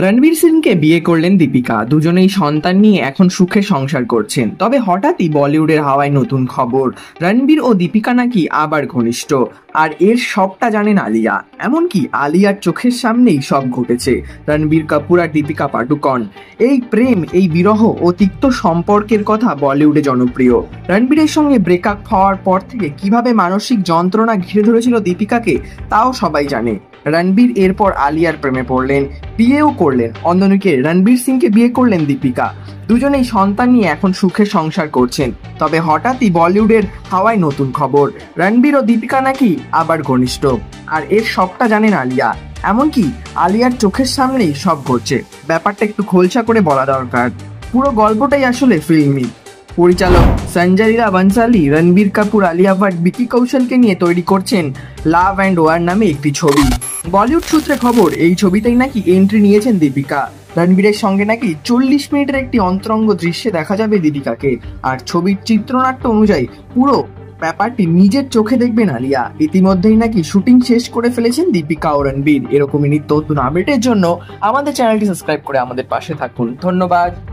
রণবীর সিংকে বিয়ে করলেন দীপিকা। দুজনেই সন্তান নিয়ে এখন সুখে সংসার করছেন। তবে হঠাৎই বলিউডের হাওয়ায় নতুন খবর, রণবীর ও দীপিকা নাকি আবার ঘনিষ্ঠ। আর এর সবটা জানেন আলিয়া। এমনকি আলিয়ার চোখের সামনেই সব ঘটেছে। রণবীর কাপুর আর দীপিকা পাডুকোন, এই প্রেম, এই বিরহ ও তিক্ত সম্পর্কের কথা বলিউডে জনপ্রিয়। রণবীরের সঙ্গে ব্রেকআপ হওয়ার পর থেকে কিভাবে মানসিক যন্ত্রণা ঘিরে ধরেছিল দীপিকাকে, তাও সবাই জানে। রণবীর এরপর আলিয়ার প্রেমে পড়লেন, বিয়েও করলেন। অন্যদিকে রণবীর সিংকে বিয়ে করলেন দীপিকা। দুজনেই সন্তান নিয়ে এখন সুখে সংসার করছেন। তবে হঠাৎই বলিউডের হাওয়ায় নতুন খবর, রণবীর ও দীপিকা নাকি আবার ঘনিষ্ঠ। আর এর সবটা জানেন আলিয়া। এমনকি আলিয়ার চোখের সামনেই সব ঘটছে। ব্যাপারটা একটু খোলসা করে বলা দরকার। পুরো গল্পটাই আসলে ফিল্মি। পরিচালক সঞ্জয় লীলা বনসালি রণবীর কাপুর, আলিয়া ভাট, বিকি কৌশলকে নিয়ে তৈরি করছেন লাভ অ্যান্ড ওয়ার নামে একটি ছবি। বলিউড সূত্রে খবর, এই ছবিতেই নাকি এন্ট্রি নিয়েছেন দীপিকা। রণবীরের সঙ্গে নাকি 40 মিনিটের একটি অন্তরঙ্গ দৃশ্যে দেখা যাবে দীপিকাকে। আর ছবির চিত্রনাট্য অনুযায়ী পুরো ব্যাপারটি নিজের চোখে দেখবেন আলিয়া। ইতিমধ্যেই নাকি শুটিং শেষ করে ফেলেছেন দীপিকা ও রণবীর। এরকমই নিত্য নতুন আপডেটের জন্য আমাদের চ্যানেলটি সাবস্ক্রাইব করে আমাদের পাশে থাকুন। ধন্যবাদ।